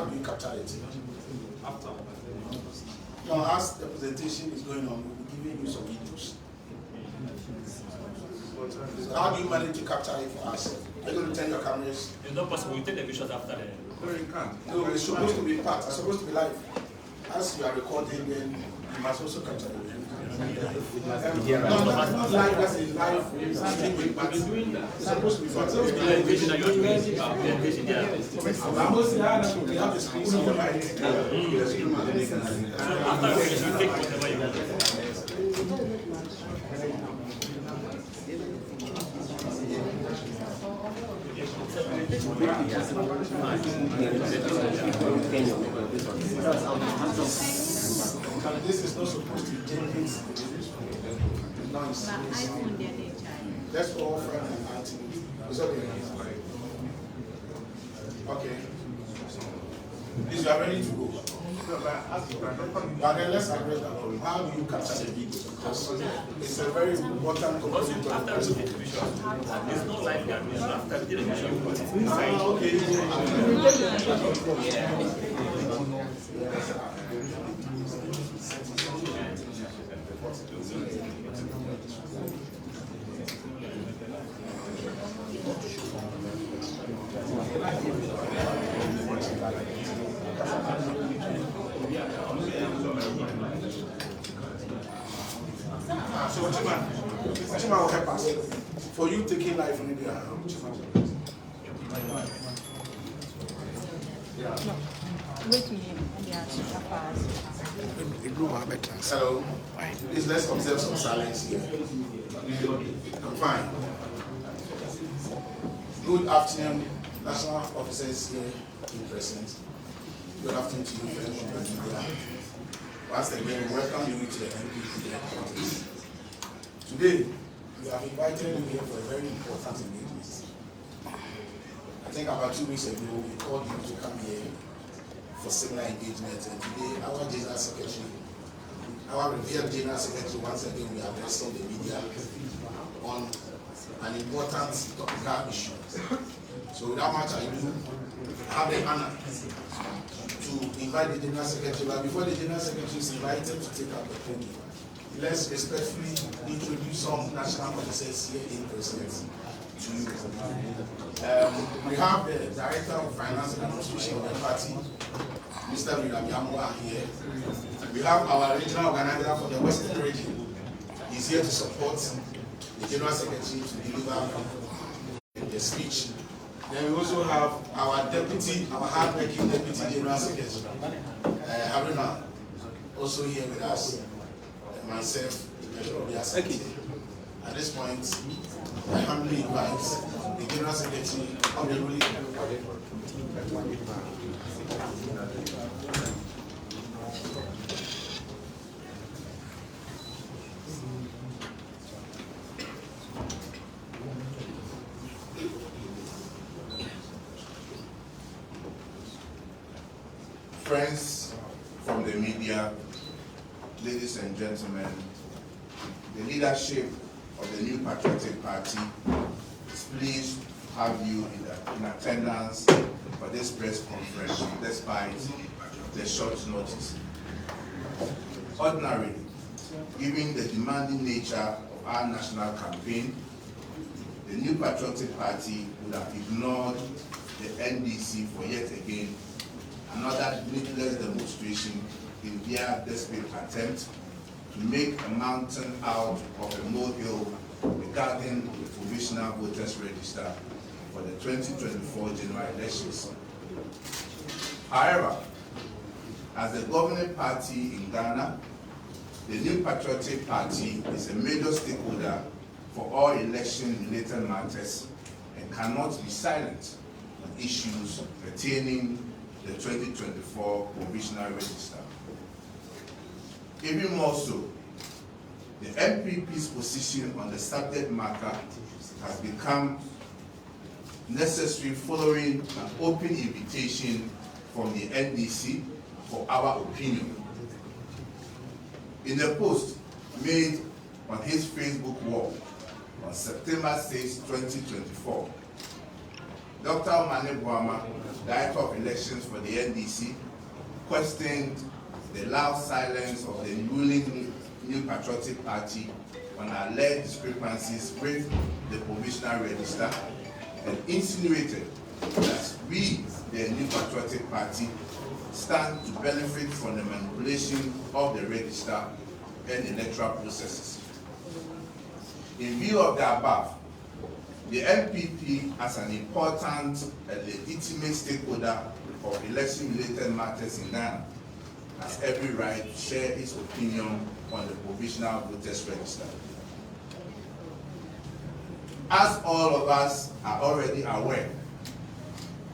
how do you capture it? After. No, as the presentation is going on, we'll be giving you some videos. So how do you manage to capture it for us? Are you going to turn your cameras? It's not possible. We take the visuals after the. No, you can't. No, it's supposed to be part. It's supposed to be live. As you are recording, then you must also capture the video. No, not live as in live streaming, but it's supposed to be part. The vision that you are doing. The vision, yeah. We have the screen on the right. After the vision, you take whatever you want. This is not supposed to be Jenkins. Nice. That's all friends and auntie. It's okay. Okay. Please, you are ready to go. But then let's address that. How do you capture the video? Because it's a very important component. After the vision, it's not like that. After the vision, Okay. So Chima will help us. For you taking life from India. Hello. Please let's observe some silence here. I'm fine. Good afternoon, national officers here in presence. Good afternoon to you, friends from India. Once again, welcome you to the NPP headquarters. Today, we have invited you here for a very important engagement. I think about 2 weeks ago, we called you to come here for similar engagement, and today, our General Secretary, our revered General Secretary, once again, we are addressing the media on an important topical issue. So without much ado, I have the honor to invite the General Secretary, but before the General Secretary is invited to take up the podium, let's respectfully introduce some national officers here in presence to you. We have the Director of Finance and Administration of the party, Mr. William Yamua here. We have our regional organizer for the Western region. He's here to support the General Secretary to deliver the speech. Then we also have our deputy, our hard-working deputy General Secretary, Haruna, also here with us. Myself, okay. At this point, I humbly invite the General Secretary of the ruling. Friends from the media, ladies and gentlemen, the leadership of the New Patriotic Party is pleased to have you in attendance for this press conference despite the short notice. Ordinarily, given the demanding nature of our national campaign, the New Patriotic Party would have ignored the NDC for yet again another needless demonstration in their desperate attempt to make a mountain out of a molehill regarding the provisional voters register for the 2024 general elections. However, as the governing party in Ghana, the New Patriotic Party is a major stakeholder for all election-related matters and cannot be silent on issues pertaining the 2024 provisional register. Even more so, the NPP's position on the subject matter has become necessary following an open invitation from the NDC for our opinion. In a post made on his Facebook wall on September 6, 2024, Dr. Mahama, Director of Elections for the NDC, questioned the loud silence of the ruling New Patriotic Party on alleged discrepancies with the provisional register and insinuated that we, the New Patriotic Party, stand to benefit from the manipulation of the register and electoral processes. In view of the above, the NPP, as an important and legitimate stakeholder of election-related matters in Ghana, has every right to share its opinion on the provisional voters register. As all of us are already aware,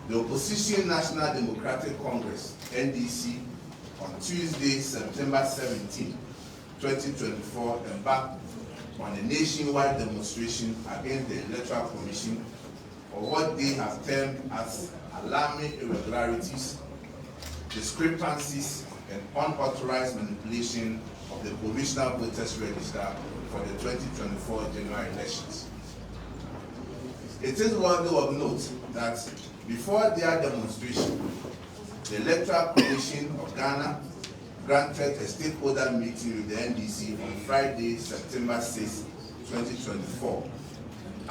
the Opposition National Democratic Congress, NDC, on Tuesday, September 17, 2024, embarked on a nationwide demonstration against the Electoral Commission for what they have termed as alarming irregularities, discrepancies, and unauthorized manipulation of the provisional voters register for the 2024 general elections. It is worthy of note that before their demonstration, the Electoral Commission of Ghana granted a stakeholder meeting with the NDC on Friday, September 6, 2024,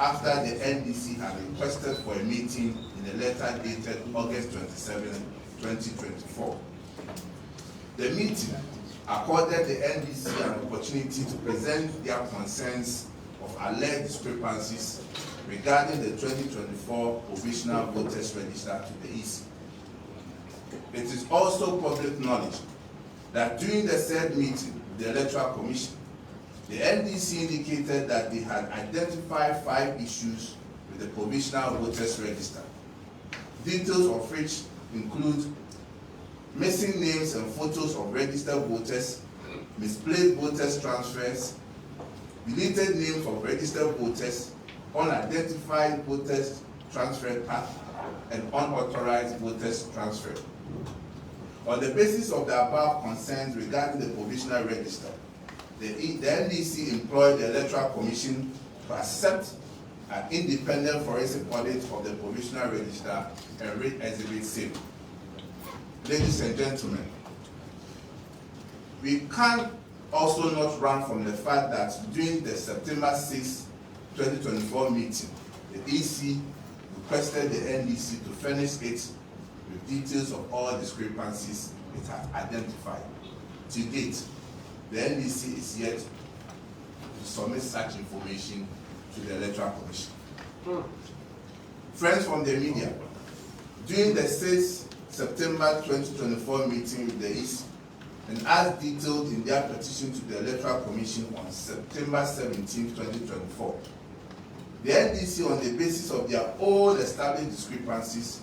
after the NDC had requested for a meeting in a letter dated August 27, 2024. The meeting accorded the NDC an opportunity to present their concerns of alleged discrepancies regarding the 2024 provisional voters register to the EC. It is also public knowledge that during the said meeting with the Electoral Commission, the NDC indicated that they had identified 5 issues with the provisional voters register, details of which include missing names and photos of registered voters, misplaced voters transfers, deleted names of registered voters, unidentified voters transfer path, and unauthorized voters transfer. On the basis of the above concerns regarding the provisional register, the NDC employed the Electoral Commission to accept an independent forensic audit of the provisional register and read Exhibit C. Ladies and gentlemen, we can't also not run from the fact that during the September 6, 2024 meeting, the EC requested the NDC to furnish it with details of all discrepancies it has identified. To date, the NDC is yet to submit such information to the Electoral Commission. Friends from the media, during the 6 September 2024 meeting with the EC, and as detailed in their petition to the Electoral Commission on September 17, 2024, the NDC, on the basis of their own established discrepancies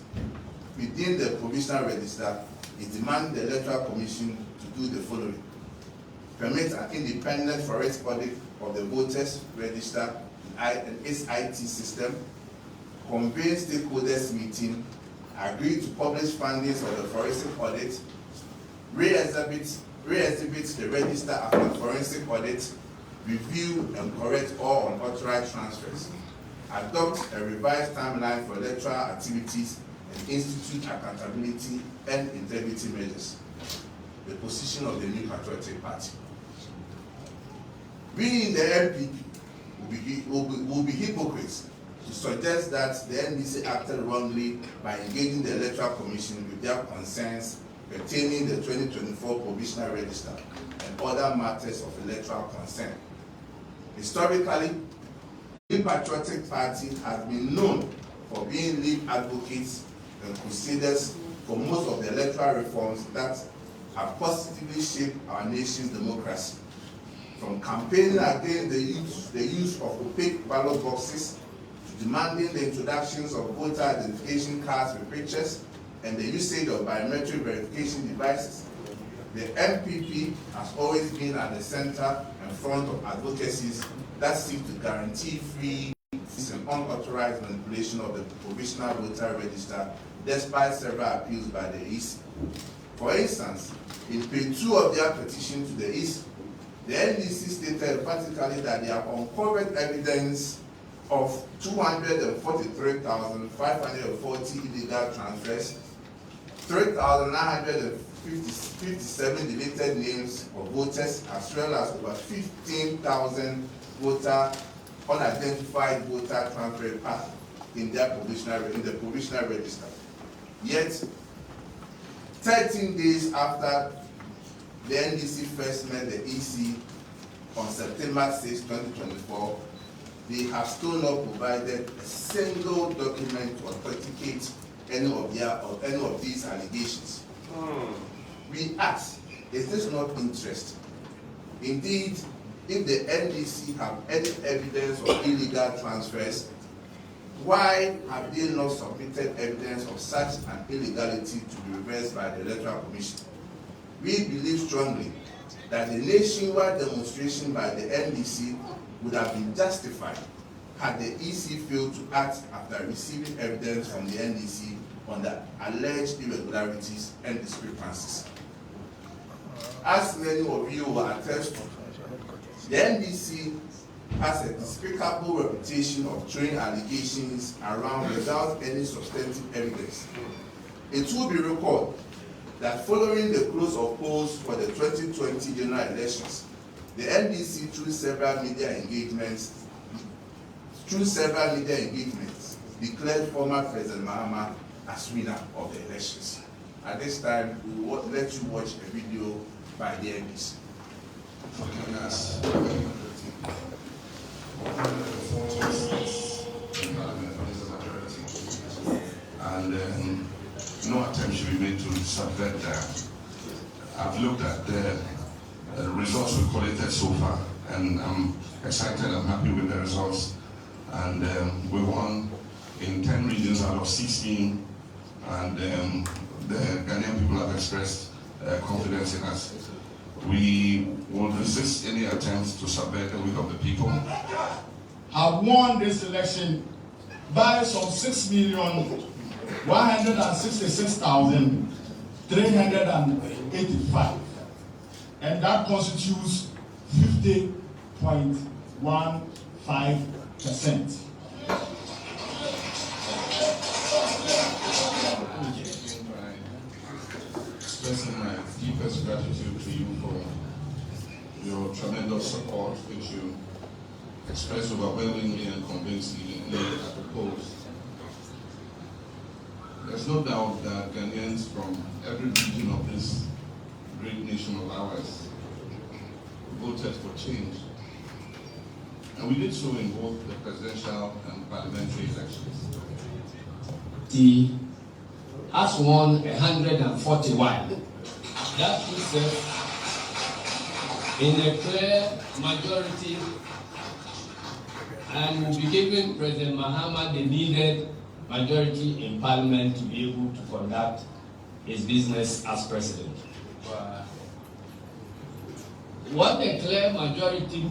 within the provisional register, is demanding the Electoral Commission to do the following: permit an independent forensic audit of the voters register and its IT system, convene stakeholders meeting, agree to publish findings of the forensic audit, re-exhibit the register after forensic audit, review and correct all unauthorized transfers, adopt a revised timeline for electoral activities, and institute accountability and integrity measures. The position of the New Patriotic Party. We in the NPP will be hypocrites to suggest that the NDC acted wrongly by engaging the Electoral Commission with their concerns pertaining the 2024 provisional register and other matters of electoral concern. Historically, the Patriotic Party has been known for being lead advocates and crusaders for most of the electoral reforms that have positively shaped our nation's democracy, from campaigning against the use of opaque ballot boxes to demanding the introductions of voter identification cards with pictures and the usage of biometric verification devices. The NPP has always been at the center and front of advocacies that seek to guarantee free and unauthorized manipulation of the provisional voter register, despite several appeals by the EC. For instance, in page 2 of their petition to the EC, the NDC stated emphatically that they have uncovered evidence of 243,540 illegal transfers, 3,957 deleted names of voters, as well as over 15,000 unidentified voter transfer paths in the provisional register. Yet, 13 days after the NDC first met the EC on September 6, 2024, they have still not provided a single document to authenticate any of these allegations. We ask, is this not interest? Indeed, if the NDC have any evidence of illegal transfers, why have they not submitted evidence of such an illegality to be reversed by the Electoral Commission? We believe strongly that a nationwide demonstration by the NDC would have been justified had the EC failed to act after receiving evidence from the NDC on the alleged irregularities and discrepancies. As many of you will attest to, the NDC has a despicable reputation of throwing allegations around without any substantive evidence. It will be recalled that following the close of polls for the 2020 general elections, the NDC through several media engagements declared former President Mahama as winner of the elections. At this time, we will let you watch a video by the NDC. And no attempt should be made to subvert that. I've looked at the results we've collected so far, and I'm excited, I'm happy with the results. And we won in 10 regions out of 16, and the Ghanaian people have expressed confidence in us. We will resist any attempts to subvert the will of the people. Have won this election by some 6,166,385, and that constitutes 50.15%. Expressing my deepest gratitude to you for your tremendous support, which you expressed overwhelmingly and convincingly at the polls. There's no doubt that Ghanaians from every region of this great nation of ours voted for change. And we did so in both the presidential and parliamentary elections. He has won 141. That puts us in a clear majority and will be giving President Mahama the needed majority in Parliament to be able to conduct his business as president. What a clear majority.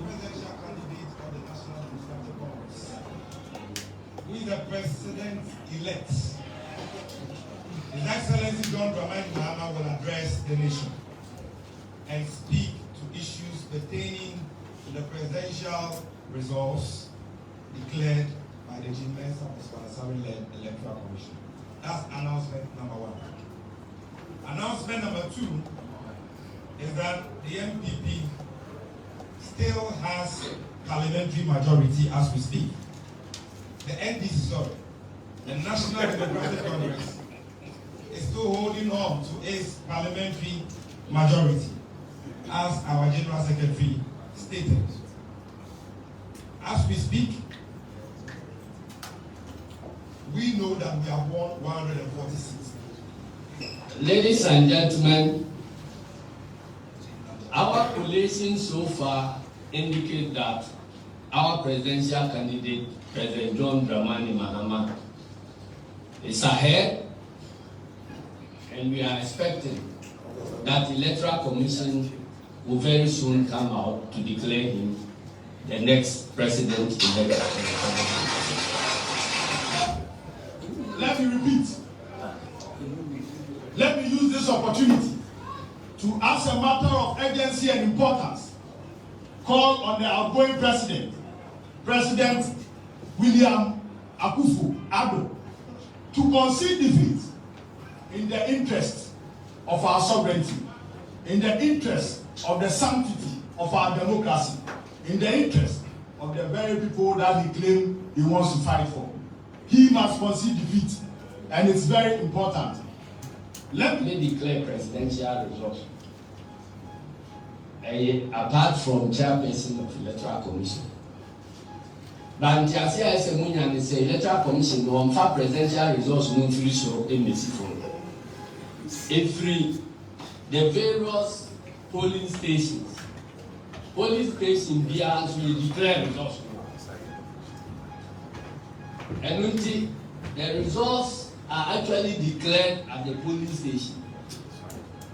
Who is the president-elect? His Excellency John Dramani Mahama will address the nation and speak to issues pertaining to the presidential results declared by the G-Mens of the Spanasari-led Electoral Commission. That's announcement number 1. Announcement number 2 is that the NPP still has parliamentary majority as we speak. The NDC, the National Democratic Congress, is still holding on to its parliamentary majority, as our General Secretary stated. As we speak, we know that we have won 146. Ladies and gentlemen, our collations so far indicate that our presidential candidate, President John Dramani Mahama, is ahead, and we are expecting that the Electoral Commission will very soon come out to declare him the next president-elect. Let me repeat. Let me use this opportunity to, as a matter of urgency and importance, call on the outgoing president, President William Akufo-Addo, to concede defeat in the interest of our sovereignty, in the interest of the sanctity of our democracy, in the interest of the very people that he claimed he wants to fight for. He must concede defeat, and it's very important. Let me declare presidential results. Apart from chairperson of electoral commission. But Ntiasia is a Munyan is a electoral commission no for presidential results no free show embassy for. Every the various polling stations be actually declare results. And the results are actually declared at the polling station.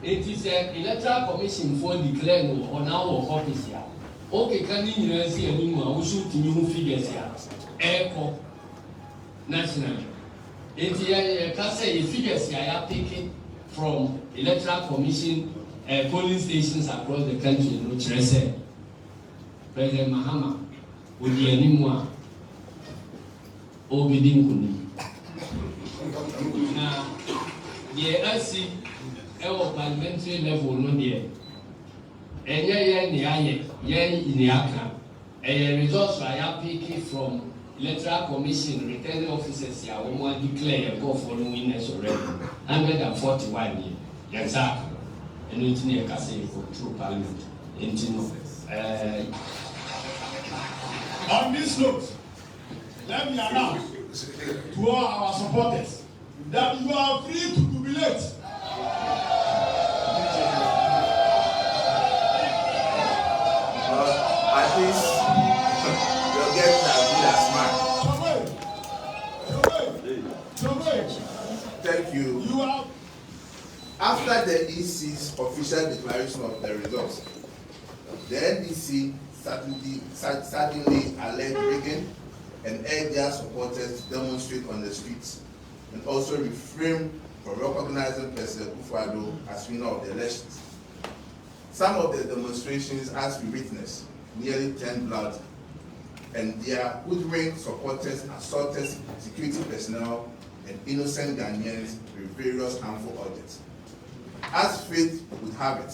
It is an electoral commission for declaring on our office here. Okay, can you see anyone who should new figures here? Echo nationally. It can say figures here are taken from electoral commission polling stations across the country. Which I say, President Mahama would be anyone obedient to me. Now, I see. Our parliamentary level no there. Results are picking from electoral commission returning officers here. We want to declare a go following winners already. 141 years. Yes, sir. And it's near Cassie for true parliament. On this note, let me announce to all our supporters that you are free to jubilate. At least your guests are good as mine. Thank you. You are. After the EC's official declaration of the results, the NDC suddenly alleged rigging and urged their supporters to demonstrate on the streets and also refrain from recognizing President Akufo-Addo as winner of the elections. Some of the demonstrations, as we witnessed, nearly turned blood, and their hoodwinked supporters assaulted security personnel and innocent Ghanaians with various harmful audits. As fate would have it,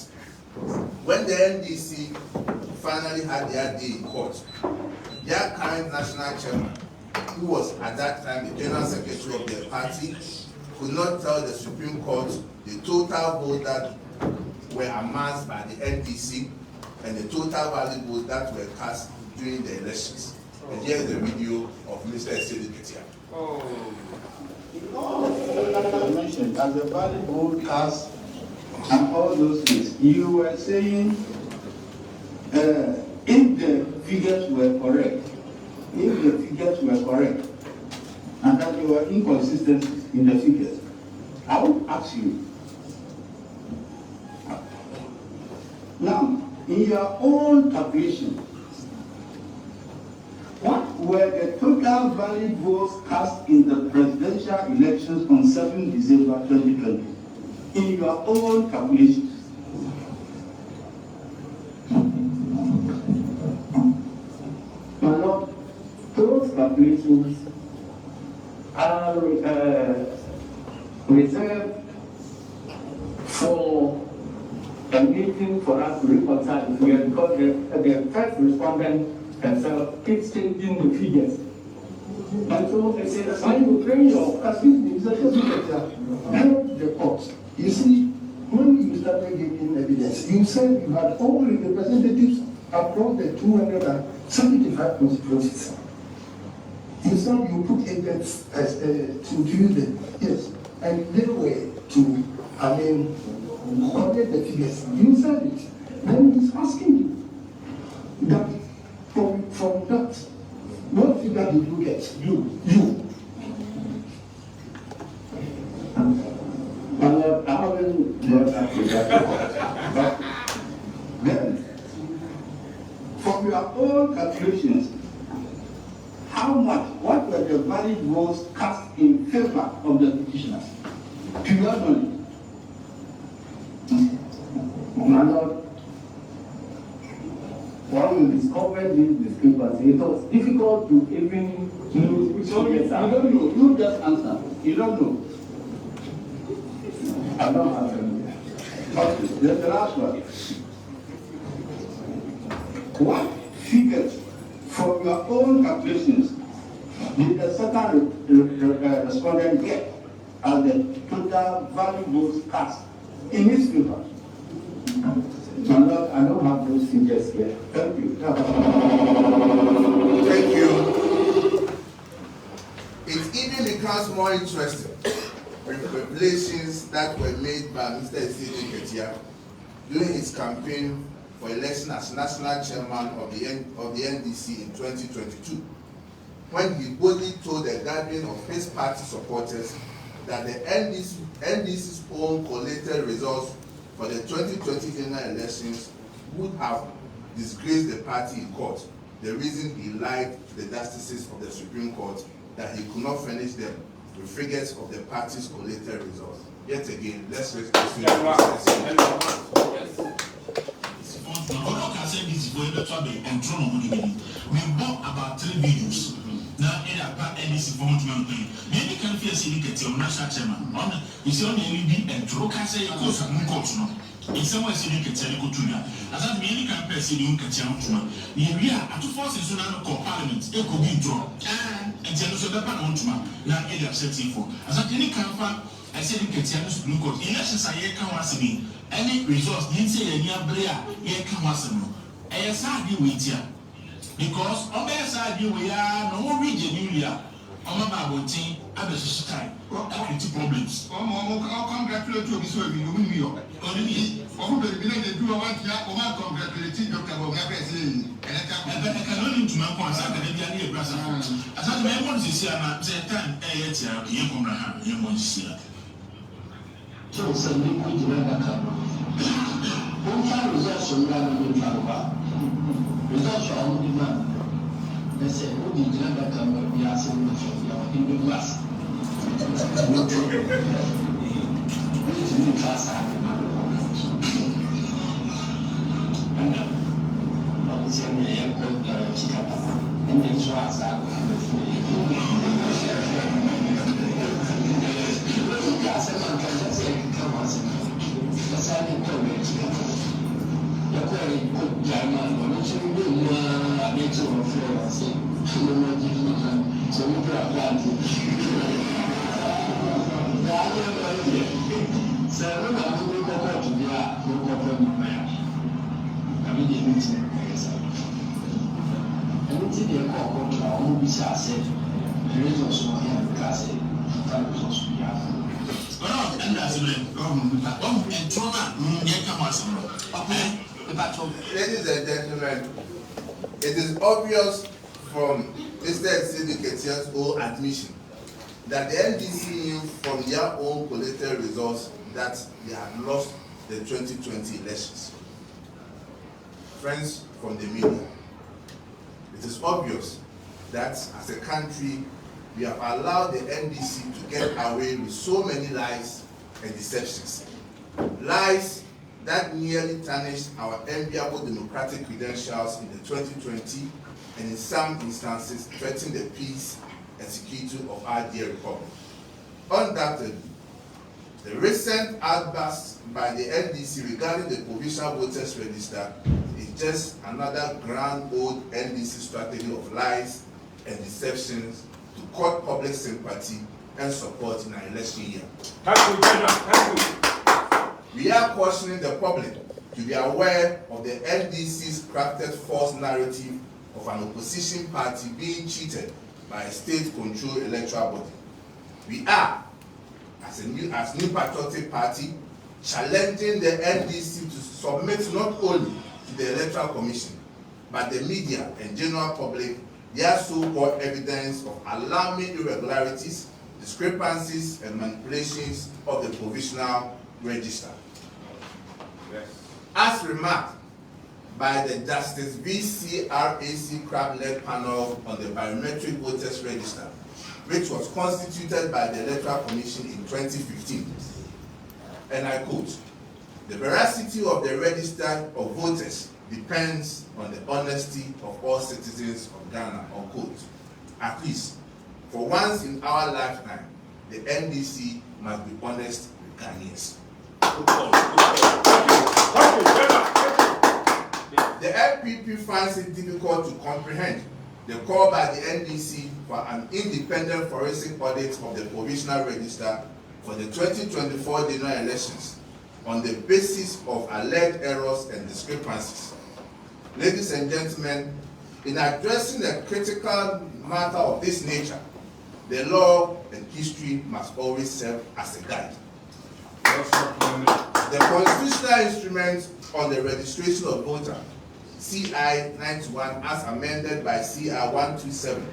when the NDC finally had their day in court, their current national chairman, who was at that time the general secretary of their party, could not tell the Supreme Court the total votes that were amassed by the NDC and the total valid votes that were cast during the elections. And here is the video of Mr. Esedi Ketia. I mentioned as a valid vote cast and all those things. You were saying if the figures were correct, and that there were inconsistencies in the figures, I would ask you, now, in your own calculation, what were the total valid votes cast in the presidential elections on 7 December 2020? In your own calculations. My Lord, those calculations are reserved for a meeting for us to reconcile because the first respondent herself keeps changing the figures. And so they say, when you bring your help the court. You see, when you started giving evidence, you said you had all the representatives across the 275 constituencies. You said you put agents to do them, yes, and they were to, audit the figures. You said it. Then he's asking you that from that, what figure did you get? You. I haven't got that figure. But then, from your own calculations, how much, what were the valid votes cast in favor of the petitioners? To your knowledge. My Lord, when we discovered this discrepancy, it was difficult to even know. So you don't know. You just answer. You don't know. I don't have them. Okay, the last one. What figures from your own calculations did the second respondent get as the total value votes cast in his favor? I don't have those figures here. Thank you. Thank you. It even becomes more interesting with revelations that were made by Mr. Esidi Ketia during his campaign for election as national chairman of the NDC in 2022, when he boldly told a gathering of his party supporters that the NDC's own collated results for the 2020 general elections would have disgraced the party in court. The reason he lied to the justices of the Supreme Court that he could not furnish them with figures of the party's collated results. Yet again, let's respect the process. We bought about 3 videos. Now, NDC form to me. Maybe can feel silly get your national chairman. It's only be and Trocase goes and coach. In some way, silly get Teleco Tuna. As that many can pass in Katian. We are at 2 forces in our parliament. It could be drawn. And Jerusalem Panontuma. Now, it upsetting for. As that any camper, I said in Katian Supreme Court. Elections I can was me. Any resource didn't say any abrea, ye can was no. I said you wait here. Because on the side we are no region Julia. On my boating, I was time. Equity problems. I'll congratulate you this way. You win me up. Only the do I want to congratulate Dr. Bogabesi. And I can only to my point. I can be a brother. As I may want to see a time, a year, you want to see. So, some people do not come. One time results from Ghana. Results are on demand. They say, who did you never come? We are saying that in the glass. No trouble. This is new class. And I was saying, I am called Chicapa. And then so I said, that's how they call it. The query put German on it, you do a nature of flowers. You know, so we brought planting. The other idea. So, I'm going to go to the art. I mean, the meeting. And it's in the corporate law, who is said, there is also a hand because that was also the other. And that's it. And Trona, Ladies and gentlemen, it is obvious from Mr. Esidi Ketia's own admission that the NDC knew from their own collated results that they had lost the 2020 elections. Friends from the media, it is obvious that as a country, we have allowed the NDC to get away with so many lies and deceptions. Lies that nearly tarnished our enviable democratic credentials in the 2020 and in some instances threatened the peace and security of our dear republic. Undoubtedly, the recent outbursts by the NDC regarding the provincial voters register is just another grand old NDC strategy of lies and deceptions to court public sympathy and support in our election year. Thank you. We are cautioning the public to be aware of the NDC's crafted false narrative of an opposition party being cheated by a state-controlled electoral body. We are, as New Patriotic Party, challenging the NDC to submit not only to the Electoral Commission, but the media and general public their so-called evidence of alarming irregularities, discrepancies, and manipulations of the provisional register. Yes. As remarked by the Justice VCRAC Crab-led panel on the biometric voters register, which was constituted by the Electoral Commission in 2015, and I quote, The veracity of the register of voters depends on the honesty of all citizens of Ghana, unquote. At least, for once in our lifetime, the NDC must be honest with Ghanaians. The NPP finds it difficult to comprehend the call by the NDC for an independent forensic audit of the provisional register for the 2024 general elections on the basis of alleged errors and discrepancies. Ladies and gentlemen, in addressing a critical matter of this nature, the law and history must always serve as a guide. The constitutional instrument on the registration of voter, CI 91 as amended by CI 127,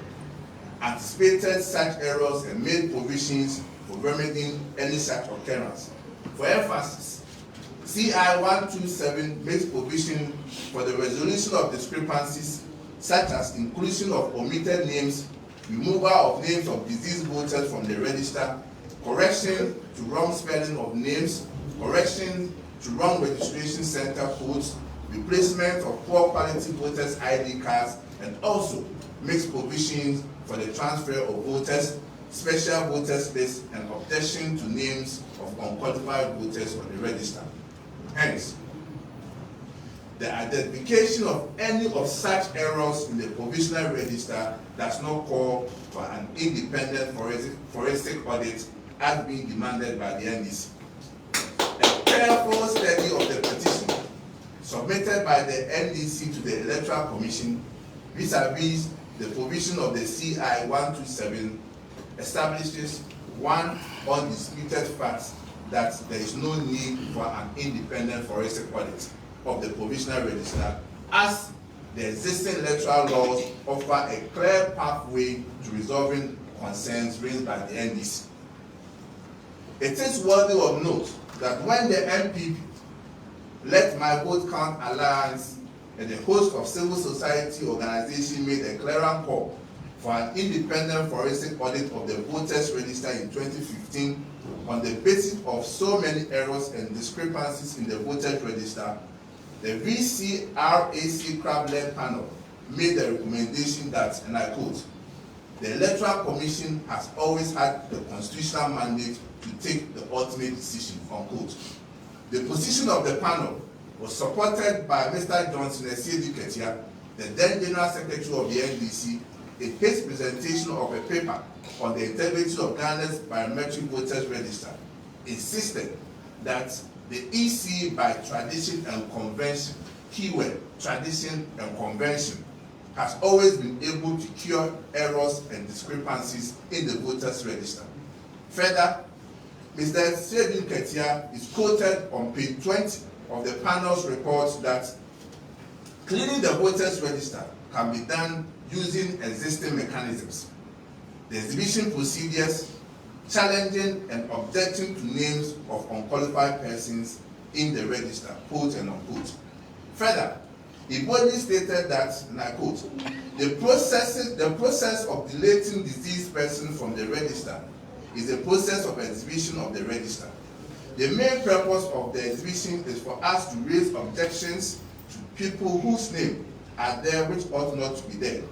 anticipated such errors and made provisions for remedying any such occurrence. For emphasis, CI 127 makes provision for the resolution of discrepancies such as inclusion of omitted names, removal of names of deceased voters from the register, correction to wrong spelling of names, correction to wrong registration center codes, replacement of poor quality voters' ID cards, and also makes provisions for the transfer of voters, special voters lists, and objection to names of unqualified voters on the register. Hence, the identification of any of such errors in the provisional register does not call for an independent forensic audit as being demanded by the NDC. A careful study of the petition submitted by the NDC to the Electoral Commission vis-a-vis the provision of the CI 127 establishes one undisputed fact that there is no need for an independent forensic audit of the provisional register, as the existing electoral laws offer a clear pathway to resolving concerns raised by the NDC. It is worthy of note that when the NPP, Let My Vote Count Alliance, and a host of civil society organizations made a clarion call for an independent forensic audit of the voters register in 2015 on the basis of so many errors and discrepancies in the voters register, the VCRAC crab-led panel made the recommendation that, and I quote, the Electoral Commission has always had the constitutional mandate to take the ultimate decision, unquote. The position of the panel was supported by Mr. Johnson Esiedi Ketia, the then General Secretary of the NDC, in his presentation of a paper on the integrity of Ghana's biometric voters register, insisted that the EC, by tradition and convention, keyword tradition and convention, has always been able to cure errors and discrepancies in the voters register. Further, Mr. Esiedi Ketia is quoted on page 20 of the panel's report that cleaning the voters register can be done using existing mechanisms. The exhibition procedures, challenging and objecting to names of unqualified persons in the register, quote and unquote. Further, he boldly stated that, and I quote, the process of deleting deceased persons from the register is a process of exhibition of the register. The main purpose of the exhibition is for us to raise objections to people whose names are there which ought not to be there.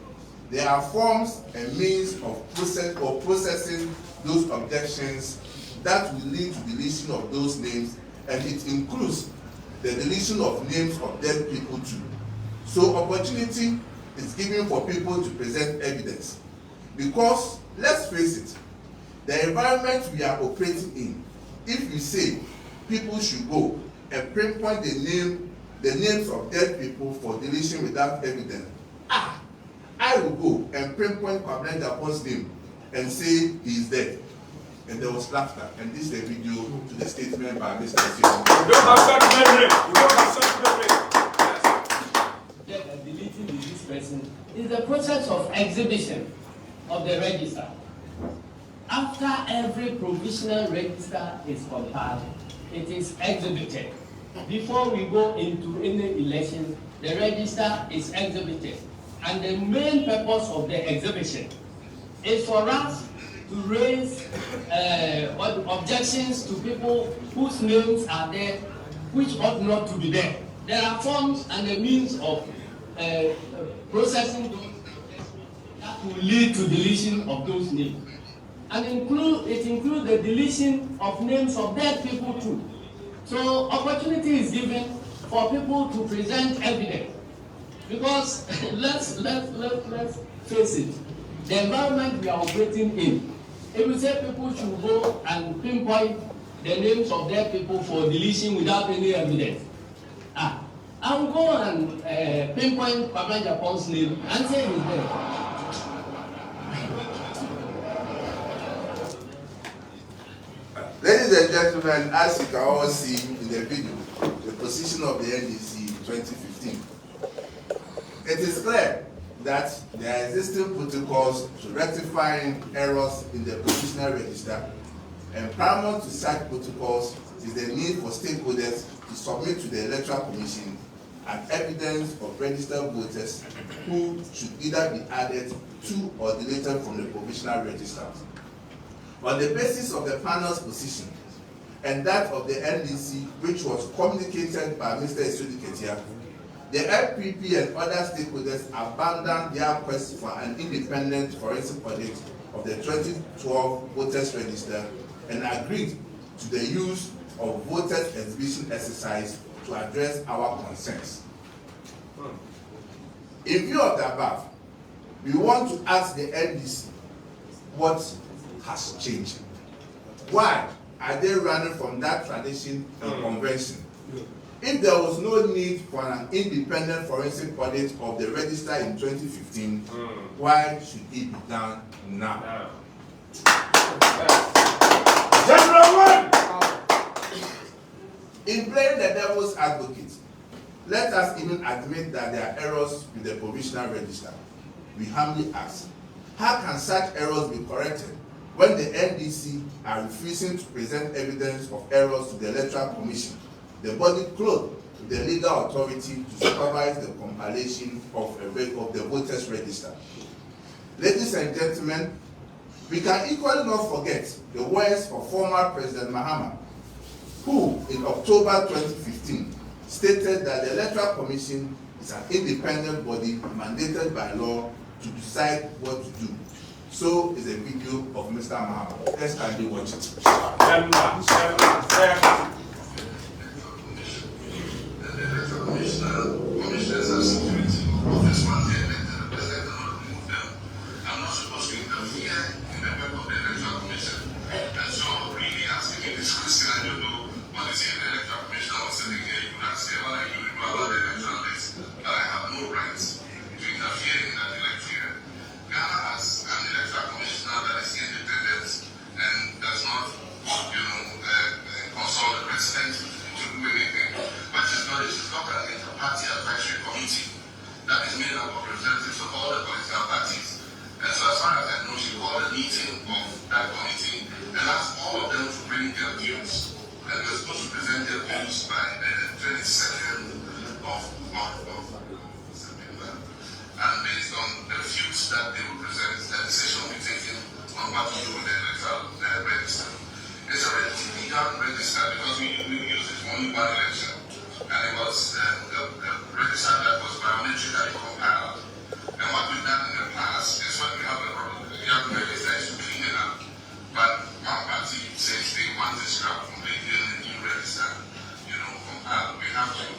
There are forms and means of processing those objections that will lead to deletion of those names, and it includes the deletion of names of dead people too. So opportunity is given for people to present evidence. Because, let's face it, the environment we are operating in, if you say people should go and pinpoint the names of dead people for deletion without evidence, I will go and pinpoint Kwabena Japon's name and say he is dead. And there was laughter. And this is a video to the statement by Mr. Accusations. We don't have such memory. We don't have such memory. Yes. Deleting the deceased person is the process of exhibition of the register. After every provisional register is compiled, it is exhibited. Before we go into any election, the register is exhibited. And the main purpose of the exhibition is for us to raise objections to people whose names are there which ought not to be there. There are forms and a means of processing those that will lead to deletion of those names. And it includes the deletion of names of dead people too. So opportunity is given for people to present evidence. Because let's face it, the environment we are operating in, if we say people should go and pinpoint the names of dead people for deletion without any evidence, I will go and pinpoint Papa Japon's name and say he's dead. Ladies and gentlemen, as you can all see in the video, the position of the NDC in 2015, it is clear that there are existing protocols to rectifying errors in the provisional register, and paramount to such protocols is the need for stakeholders to submit to the Electoral Commission an evidence of registered voters who should either be added to or deleted from the provisional register. On the basis of the panel's position and that of the NDC, which was communicated by Mr. Isudi, the NPP and other stakeholders abandoned their quest for an independent forensic audit of the 2012 voters register and agreed to the use of voters exhibition exercise to address our concerns. In view of the above, we want to ask the NDC what has changed. Why are they running from that tradition and convention? If there was no need for an independent forensic audit of the register in 2015, why should it be done now? In playing the devil's advocate, let us even admit that there are errors with the provisional register. We humbly ask, how can such errors be corrected when the NDC are refusing to present evidence of errors to the Electoral Commission, the body clothed with the legal authority to supervise the compilation of the voters register? Ladies and gentlemen, we can equally not forget the words of former President Mahama, who in October 2015 stated that the Electoral Commission is an independent body mandated by law to decide what to do. So is a video of Mr. Mahama. Let's kindly watch it. Commissioners are security of this mandate and the president cannot remove them. I'm not supposed to interfere in the work of the Electoral Commission. And so really asking me this question, I don't know what is in the Electoral Commission. I was sitting here, you would ask me, what are you doing about the electoral list? That I have no rights to interfere in that electoral. Ghana has an electoral commissioner that is independent and does not, consult the president to do anything. But she's got an inter-party advisory committee that is made up of representatives of all the political parties. And so as far as I know, she called a meeting of that committee and asked all of them to bring their views. And we're supposed to present their views by the 22nd of September. And based on the views that they will present, the decision will be taken on what to do with the electoral register. It's a relatively young register because we use it for only one election. And it was a register that was biometrically compiled. And what we've done in the past is when we have a young register is to clean it up. But one party says they want this scrap completely in the new register, compiled. We have to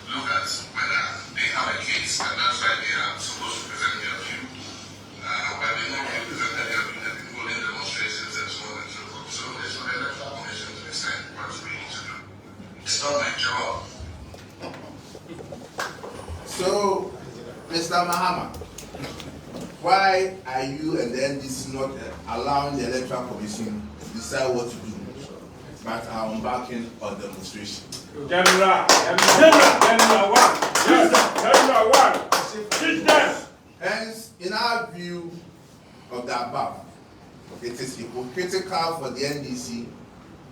look at whether they have a case, and that's why they are supposed to present their view. But they not really presented their view, they've been holding demonstrations and so on and so forth. So it's for the Electoral Commission to decide what we need to do. It's not my job. So, Mr. Mahama, why are you and the NDC not allowing the Electoral Commission to decide what to do, but are embarking on demonstration? General one. Hence, in our view of the above, it is hypocritical for the NDC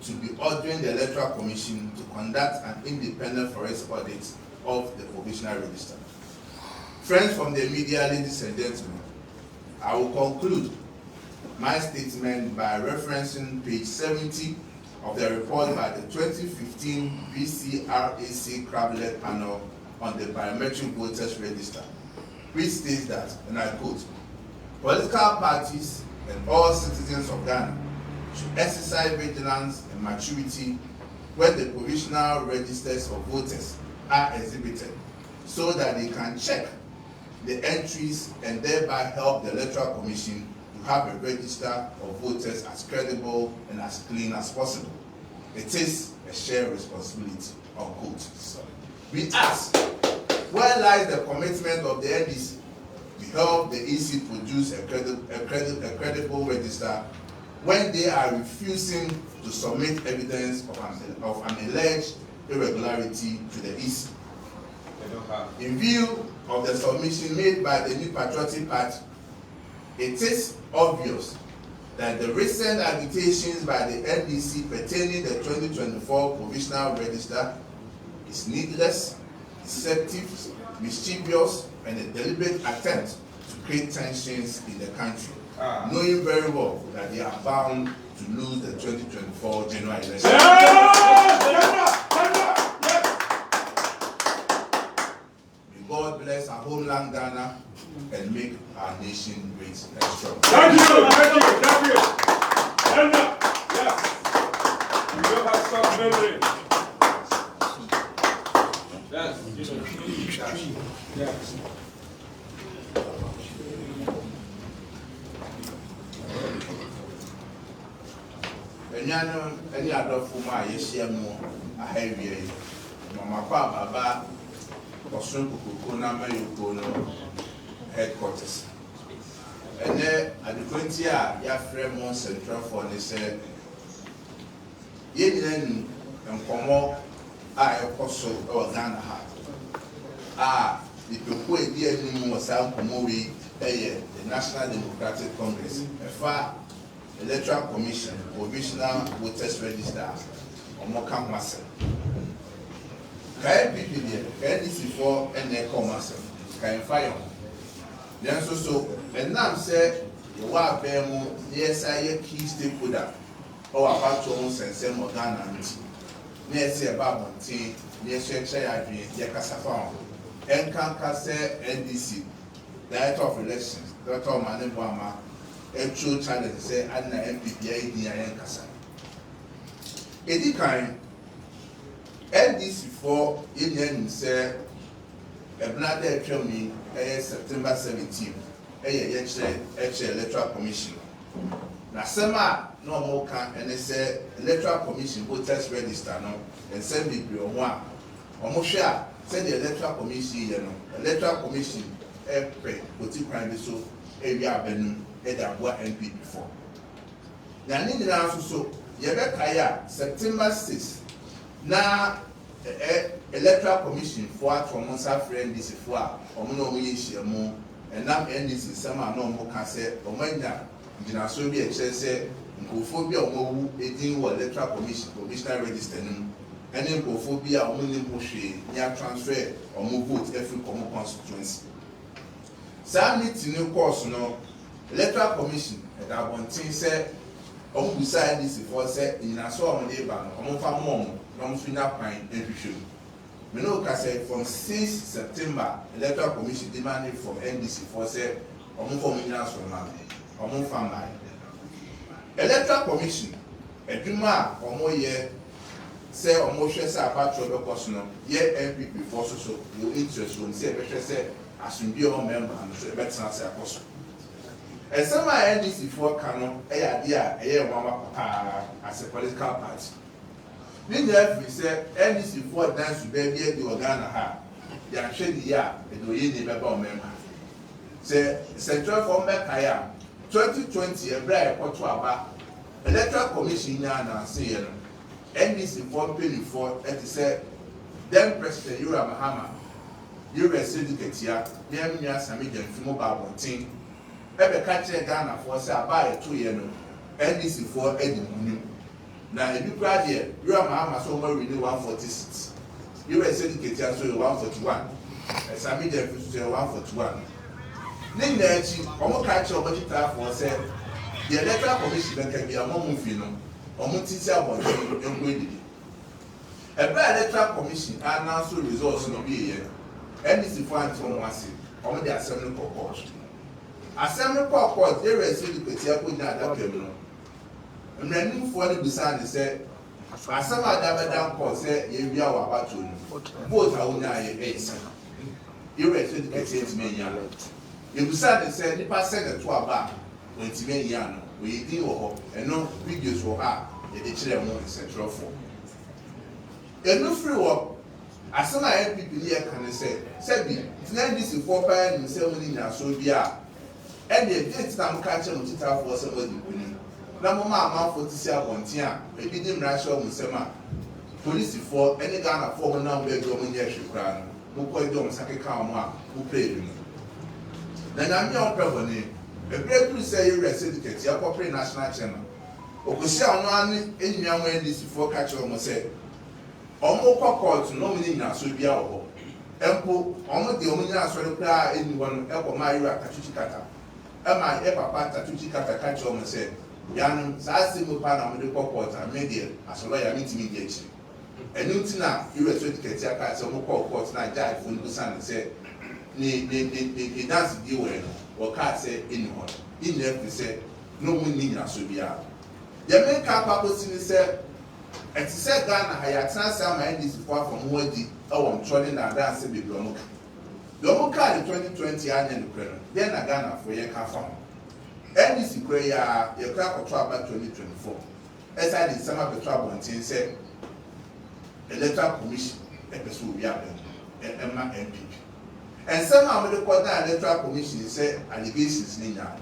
to be ordering the Electoral Commission to conduct an independent forensic audit of the provisional register. Friends from the media, ladies and gentlemen, I will conclude my statement by referencing page 70 of the report by the 2015 BCRAC crab-led panel on the biometric voters register, which states that, and I quote, political parties and all citizens of Ghana should exercise vigilance and maturity when the provisional registers of voters are exhibited, so that they can check the entries and thereby help the Electoral Commission to have a register of voters as credible and as clean as possible. It is a shared responsibility, unquote. We ask, where lies the commitment of the NDC to help the EC produce a credible register when they are refusing to submit evidence of an alleged irregularity to the EC? In view of the submission made by the New Patriotic Party, it is obvious that the recent agitations by the NDC pertaining the 2024 provisional register is needless, deceptive, mischievous, and a deliberate attempt to create tensions in the country, knowing very well that they are bound to lose the 2024 general election. May God bless our homeland Ghana and make our nation great and strong. Thank you. Yes. You don't have some memory. Yes. Any other form I share more a heavy Mama Baba or Sunukuna Mayukono headquarters. And then at the 20 year Fremont Central for they said, Yen and Como I also or Ghana. The people here was out Komori, the National Democratic Congress, a far Electoral Commission, Provisional Voters Register, or Mokam Master. NPP there, NDC for and their commerce, can fire. Then so, and now said, you are Bemo, yes, I a key stakeholder, or about to own and Morgana, near say about Monty, near Share Yakasafon, and Kankase NDC, Director of Elections, Dr. Manebama. A true challenge say Adna NPP near Yankasa. Edi kind NDC for Indian say a blood tell me September 17th, a Electoral Commission. Now, Sema no more can and they say Electoral Commission voters register no and send me to one. Almost share said the Electoral Commission, Electoral Commission, a crime so area Benum. NPP before. Now, need the answer so Yabekaya September 6th. Now, Electoral Commission for Monsa friend this for Omono Yishamo and now NDC Sama no more can say Omenda, Jinasobi, Chese, Ngophobia, Omo, 18 Electoral Commission, Provisional Register, and then Ngophobia, Omoni Moshi, near transfer or move vote every common constituency. Some need to know course no. Electoral Commission and I want to say, on beside this before said in a so on the ban, on farm mom, non final pine, and issue. We know say from 6 September, Electoral Commission demanded from NDC for said, on from Minas from on farm line. Electoral Commission, a Juma or more year, say on motion say about trouble personal, year NPP for so your interest will say, as in be all member and so better say apostle. And some NDC for Kano, a mama as a political party. Then we say NDC for dance to baby the Ghana, they are shady ya, and we need a member. Say Central for Mekaya 2020, a bribe or to about Electoral Commission and say NDC for penny for and say then President Mahama, you were syndicate here, near Samijan Fimo team. Ebe catch Ghana for say about 2 years NDC for Eddie Munu. Now if you grad here, you are Mahama somewhere renew 146. You were syndicate here so 141. Sami Jeff 141. Then the almost catch your budget for say the Electoral Commission can be a moment Omutisi abonti engwe electoral commission announce results no be here. NDC for anti-omwasi, the assembly court. Assembly court, they receive the Petia put that criminal. And then you for the beside say, Asama Dabadan court say, you be our battle. Both are only a you receive the Petia to me. You beside say, the person to a bar when to me yan, we deal and no videos for her, the children central for. And no free work. As some NPP here can say, Sebi, it's not this for paying and selling in so be a. And the date time catching on Tita for somebody. Now, Mamma for this year one tia, a bidding rational Musema. Police for any Ghana for one number of Dominia Shukran, who call them Saki Kama, who played him. Then I'm your problem. A great to say you resident, your corporate national channel. Okusia one in young NDC for catch on say. Omo court no meaning na so bia wo empo omo de omo nya so kra anyone e ko mayu akatuchi kata e ma e papa tatuchi kata catch omo say yanu sa simu pa na mo de court a media asolo ya meeting media chi enu ti na ire so ticket ya ka say omo court na jai fun do san say ni dance di we no o ka say anyone in there say no meaning na so bia ya me ka pa ko sini say and to say Ghana, I had transferred my NDC far from Wadi, I'm trolling and dancing with Blomuka. Blomuka in 2020 annual prayer, then a Ghana for your car farm. NDC prayer, your crack of trouble 2024. As I did some of the trouble and said, electoral commission, episode we have Emma NPP. And somehow the quarter electoral commission said allegations linear.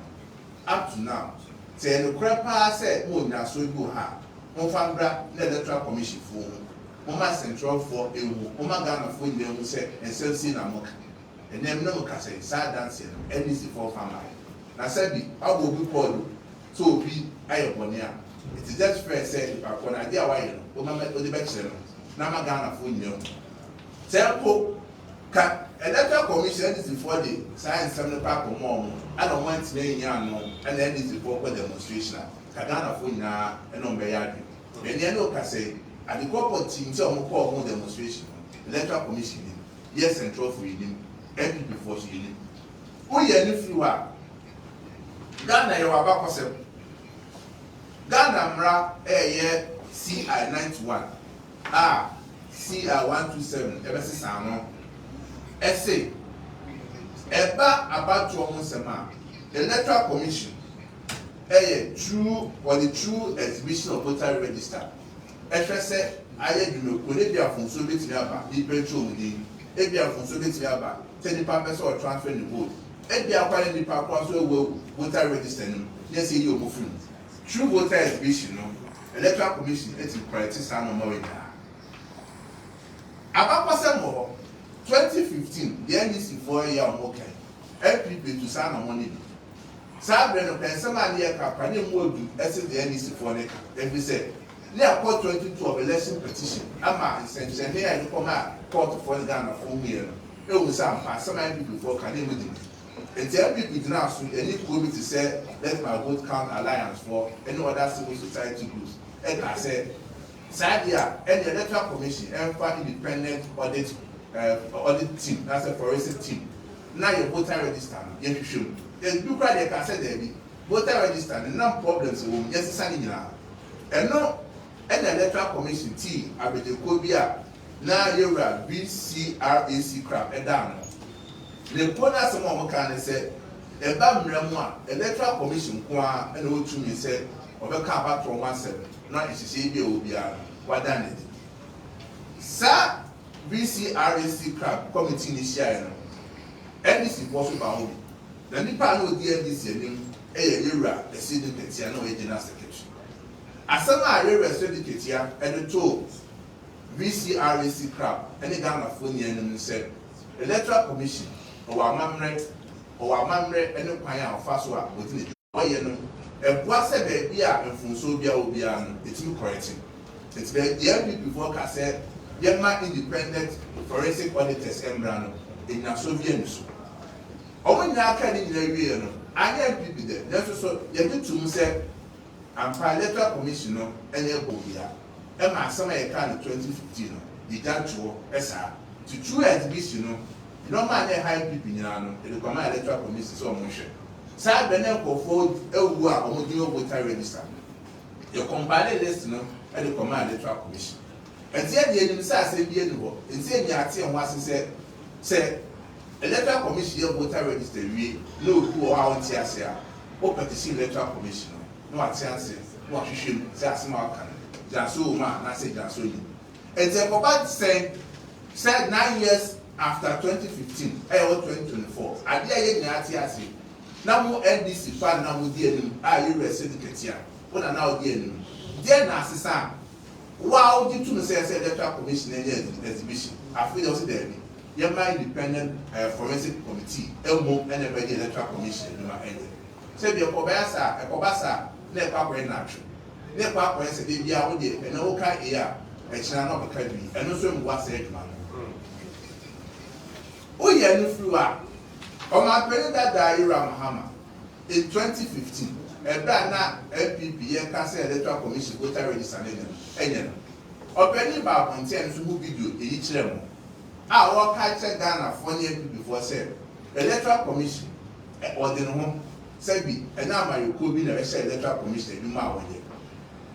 Up to now, say the crapper said, oh, now so go hard. Mofambra the electoral commission for Moma Central for a Moma Ghana for them say and sell sin and mock. And then no say sad dancing NDC for family. Now said I will be called so be I Bonia. It is just fair said upon idea why Mama the bachelor. Nama Ghana for you. Tell electoral commission NDC for the science 7 pack or more. I don't want to name Yano and NDC for demonstration. Ghana for na and on Bayard. And you know, say, at the corporate team, so I'm called demonstration, electoral commission, yes, central for him, NPP for him. Oh, yeah, if you are Ghana, you are back for Ghana, Mra, CI 91, CI 127, ever since I know. Essay, about 2 months a month, electoral commission. True or the true exhibition of voter register. Say I do no be from so bit nearby, the petrol within, if you are from so bit nearby, 10 purpose or transfer the vote. If you are quite the purpose will voter register, yes, you move. True voter exhibition, electoral commission, it's in practice and more. About some more 2015, the NDC 4 year okay. NPP to sign on money. Sabre no pensama ne kampanye modu ese the NDC for ne every say near court 22 of election petition ama essentially here no come court for Ghana for here no e wo sam pa some people before can even do it tell people now so any committee say let my vote count alliance for any other civil society groups e ka say sadia any electoral commission and for independent audit team that's a forensic team now your voter register you should. There's no crowd that can say there be voter register and no problems will necessarily now. And no, and the electoral commission T, I be the Kobia, now you're a BCRAC crap, and down. The corner someone can say, a bad memoir, electoral commission, and old to me said, of a car back from 17, not if she will be what done it. Sir, BCRAC crap committee initial, and this is possible. The Nipa no NDC name Yura, the Sydney Ketia, no general secretary. As some are registered Ketia and the two VCRAC crowd, any Ghana phone and said, electoral commission, or our mamre, and no pioneer of Faswa within it. Why you know, and what's a baby and from Sobia will be it's new correcting. It's the NPP forecast said, Yama independent forensic auditors Embrano in Nasovian. When you are carrying the real, I am people there. That's so you need to say, and for electoral commission no any bobia e ma asem e ka no 2015 no the jancho esa to true exhibition no no man e high people nyina no e come electoral commission so mo hwe sa be na nkofo ewu a omo di voter register you compare list no e dey come electoral commission and there the enim say asem bi enu ho nti emi ate ho ase say electoral commission your voter register we no who how it is here o petition electoral commission no ate ase no ahwehwem say asem aka jaso ma na say jaso yi and the papa said 9 years after 2015 2024 ade aye nya ate ase na mo NDC fa na mo di enim a you receive ketia wona na odi enim dia na asesa wow di tunu say electoral commission exhibition after they say there Yema independent forensic committee elmo and the electoral commission no end say be ekobasa na ekwa na atwe na ekwa say dey bia wo dey na wo ka e a china no be ka bi eno so mu wase aduma o ye no fru a o ma pere that Daira Mahama in 2015 ebra na NPP ye ka say electoral commission voter register enye no o pere ba ponte en so bu video e yi kire mo our culture Ghana for before said electoral commission or the home said be and now my could be the electoral commission you ma one year.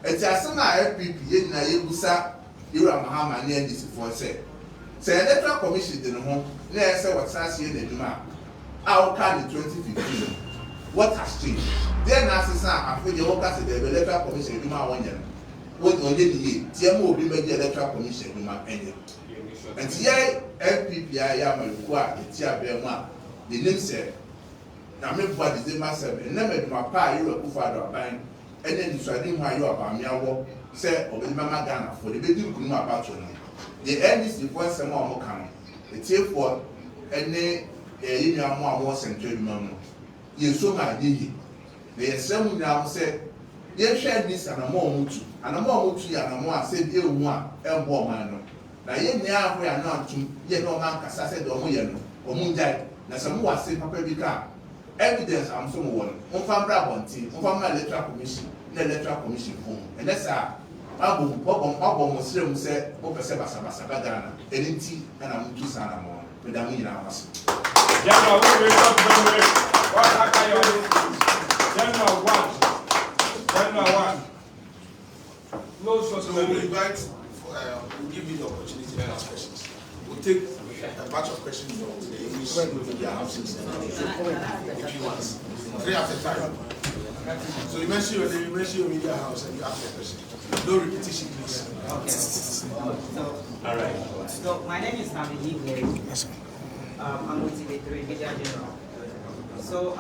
It's a son NPP na yebusa Mahama and NDC for said. Say electoral commission the home, let's say what's asking the Duma. Our card in 2015. What has changed? Then as after the workers the electoral commission you ma 1 year. What on the year, TMO be made the electoral commission you ma end. And here NPP ya malukwa etia bema the name say na me bua December 7 na me duma pa you akufa do aban ene ni swadi hu ayo abamiawo say obedi mama Ghana for the bedi kunu abato no the NDC for some o kan etie for ene yi nwa mo awo central no ye so ma dey the yesem na say ye hwe this anamo mutu ya na mo ase bi ewu a embo man no na ye nya ahwe ya na atum ye no man kasa se do mo ye no o mu njai na se mo wase papa bi ka evidence am so mo won mo fa bra bonti mo fa ma electoral commission na electoral commission form and that's abo mo sire mu se o pese basa ba Ghana eninti na mo tu sana mo me da mo nyina waso ya na wo we talk memory what akayo January 1 no so we invite we'll give you the opportunity to ask questions. We'll take a batch of questions from the English media houses if you want. 3 at a time. So you mention your name, you mention your media house, and you ask your question. No repetition, please. Okay. All right. So my name is Navini Gary. I'm with the Media General. So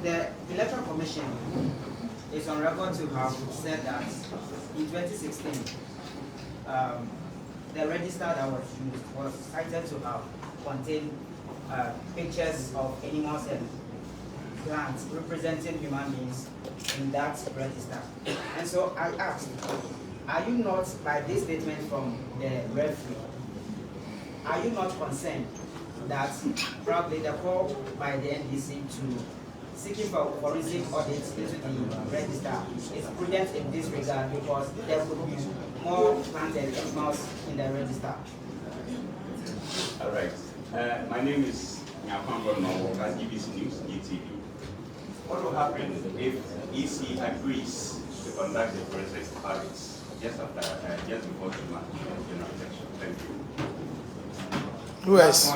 the Electoral Commission is on record to have said that in 2016, the register that was used was cited to have contained pictures of animals and plants representing human beings in that register. And so I asked, are you not, by this statement from the referee, are you not concerned that probably the call by the NDC to seeking for forensic audits into the register is prudent in this regard because there could be more plant and animals in the register? All right. My name is Nyakwan Brono, GBC News, ETV. What will happen if EC agrees to conduct the forensic audits just before the general election? Thank you. Who else?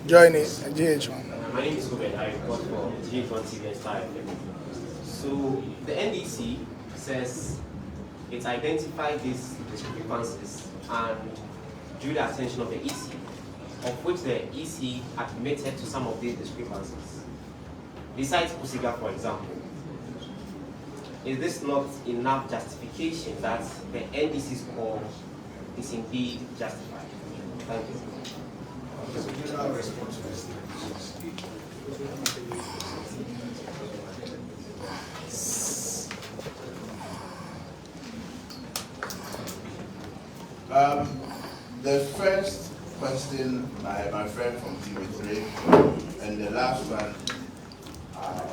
Join it, GH1. My name is Ruben. I report for GH1 TV and Star FM. So the NDC says it identified these discrepancies and drew the attention of the EC, of which the EC admitted to some of these discrepancies. Besides Kusiga, for example, is this not enough justification that the NDC's call is indeed justified? Thank you. The first question by my friend from TV3 and the last one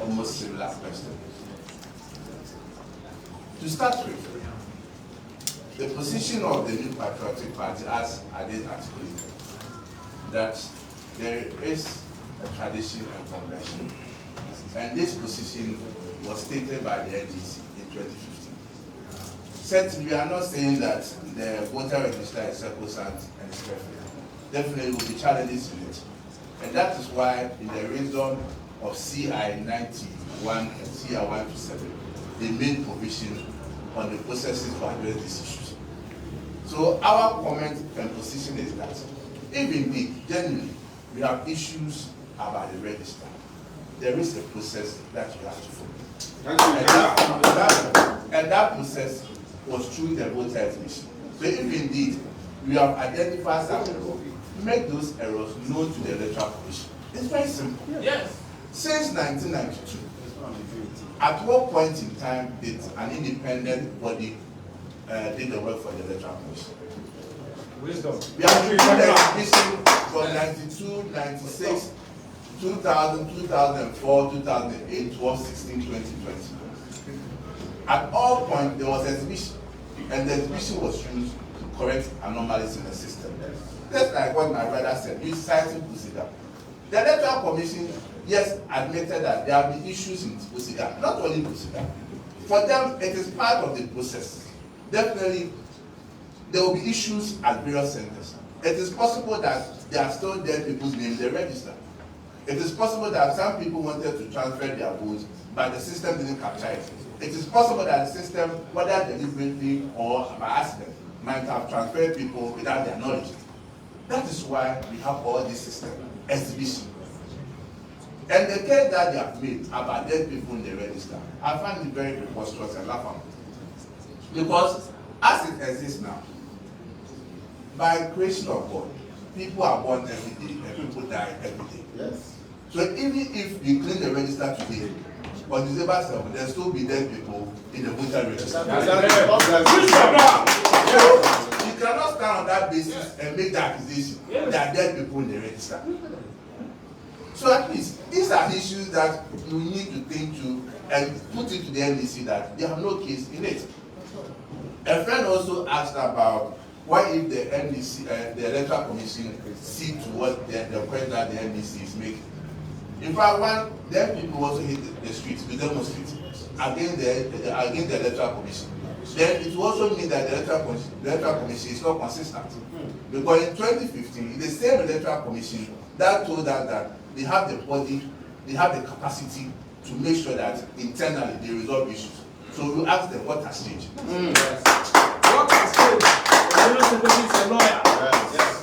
almost similar questions. To start with, the position of the New Patriotic Party, as Ade articulated, that there is a tradition and convention, and this position was stated by the NDC in 2015. Said we are not saying that the voter register is sacrosanct and is perfect. Definitely will be challenges in it. And that is why in the reason of CI 91 and CI 127, they made provision on the processes to address these issues. So our comment and position is that if indeed, generally, we have issues about the register, there is a process that you have to follow. And that process was through the voter admission. So if indeed we have identified some errors, make those errors known to the Electoral Commission. It's very simple. Yes. Since 1992, at what point in time did an independent body did the work for the Electoral Commission? Wisdom. We have been doing the exhibition from 92, 96, 2000, 2004, 2008, 12, 16, 20, 20. At all points, there was exhibition, and the exhibition was used to correct anomalies in the system. Just like what my brother said, you cited procedure. The Electoral Commission, yes, admitted that there have been issues in procedure, not only procedure. For them, it is part of the process. Definitely, there will be issues at various centers. It is possible that there are still dead people's names in the register. It is possible that some people wanted to transfer their votes, but the system didn't capture it. It is possible that the system, whether deliberately or by accident, might have transferred people without their knowledge. That is why we have all this system, exhibition. And the case that they have made about dead people in the register, I find it very preposterous and laughable. Because as it exists now, by creation of God, people are born every day and people die every day. Yes. So even if you clean the register today, on December 7, there will still be dead people in the voter register. You cannot stand on that basis and make the accusation that there are dead people in the register. So at least these are issues that you need to think to and put it to the NDC that they have no case in it. A friend also asked about why if the NDC, the Electoral Commission, see to what the point that the NDC is making. In fact, when then people also hit the streets to demonstrate against the Electoral Commission, then it will also mean that the Electoral Commission is not consistent. Because in 2015, it's the same Electoral Commission that told us that they have the body, they have the capacity to make sure that internally they resolve issues. So we ask them what has changed. What has changed? The lawyer. Yes.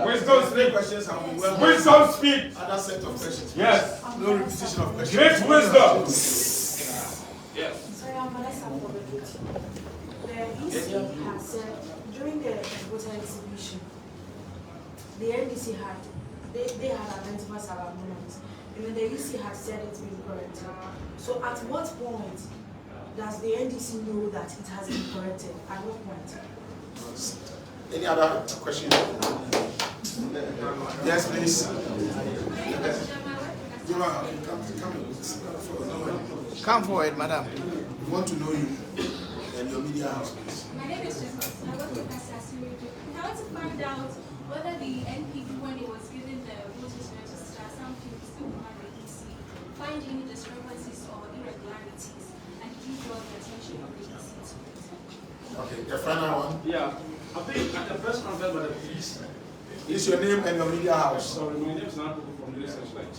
Wisdom speak. Questions and we will Wisdom speak. other set of questions. Yes. No repetition of questions. Great wisdom. Yes. Sorry, I'm Vanessa from the duty. The EC has said during the voter exhibition, the NDC they had identified some abnormalities, and then the EC had said it's been corrected. So at what point does the NDC know that it has been corrected? At what point? Any other question? Yes, please. Come forward, madam. We want to know you and your media house, please. My name is Jessica. I work with Accusations. I want to find out whether the NPP, when it was given the voters register, some people still want the EC, find any discrepancies or irregularities and give draw the attention of the EC to it. Okay, the final one. Yeah. I think at the press conference by the police. Is your name and your media house? Sorry, my name is not from the research light.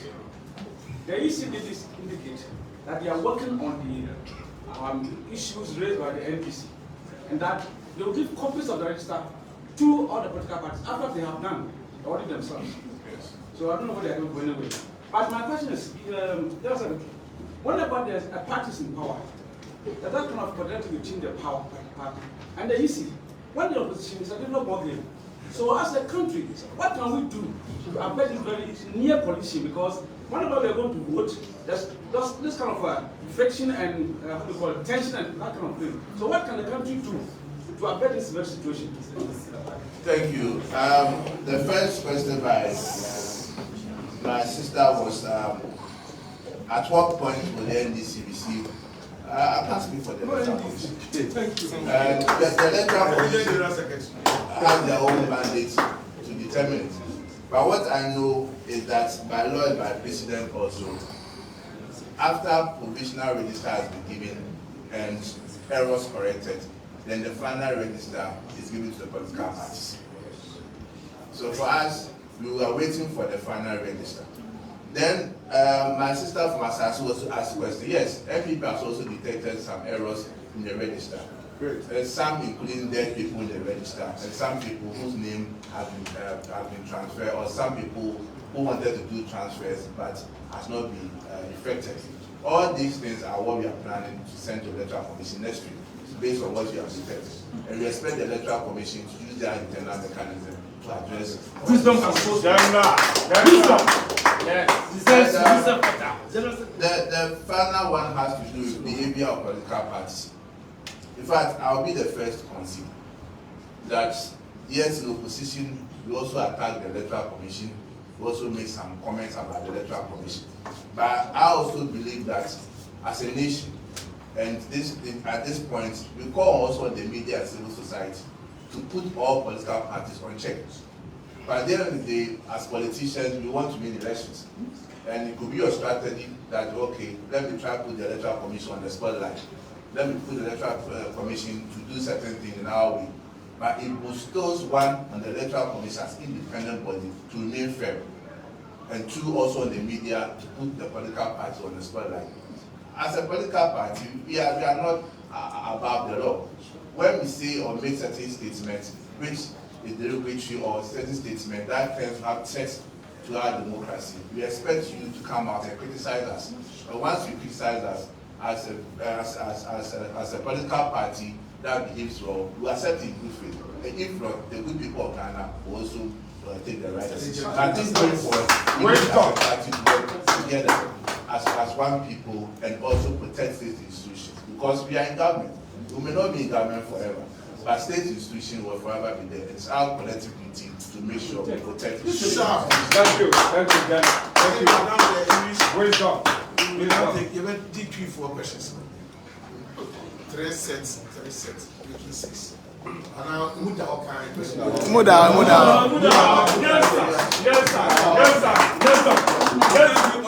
The EC did indicate that they are working on the issues raised by the NDC and that they will give copies of the register to all the political parties after they have done the audit themselves. Yes. So I don't know what they are going anyway. But my question is, whenever there's a party in power, that kind of potentially change the power party. And the EC, when the opposition is a little more game. So as a country, what can we do to avoid this very near collision? Because whenever we are going to vote, there's this kind of friction and how do you call it, tension and that kind of thing. So what can the country do to avoid this very situation? Thank you. The first question by my sister was At what point will the NDC receive? I can't speak for the electoral commission. Thank you. And the electoral commission has their own mandate to determine it. But what I know is that by law and by precedent also, after provisional register has been given and errors corrected, then the final register is given to the political parties. So for us, we were waiting for the final register. Then my sister from Asasi also asked a question. Yes, NPP has also detected some errors in the register. Some including dead people in the register, and some people whose name have been transferred, or some people who wanted to do transfers but has not been effected. All these things are what we are planning to send to the Electoral Commission next week, based on what we have detected. And we expect the Electoral Commission to use their internal mechanism to address wisdom and the final one has to do with behavior of political parties. In fact, I'll be the first to concede that yes, in opposition, we also attack the Electoral Commission. We also make some comments about the Electoral Commission. But I also believe that as a nation, and at this point, we call also the media and civil society to put all political parties on check. But at the end of the day, as politicians, we want to win elections. And it could be your strategy that, okay, let me try to put the Electoral Commission on the spotlight. Let me put the Electoral Commission to do certain things in our way. But it bestows one on the Electoral Commission as independent body to remain fair. And two, also on the media to put the political party on the spotlight. As a political party, we are not above the law. When we say or make certain statements, which is derogatory or certain statement that tends to have threats to our democracy, we expect you to come out and criticize us. But once you criticize us as a political party that behaves well, we accept it in good faith. And if not, the good people of Ghana will also take the right decision. At this point forward, we need our party to work together as one people and also protect state institutions, because we are in government. We may not be in government forever, but state institutions will forever be there. It's our collective duty to make sure we protect Thank you, thank you. Wisdom. We now take even DQ for questions. Three sets, making 6. And now Muda Okai. Muda. Yes, sir.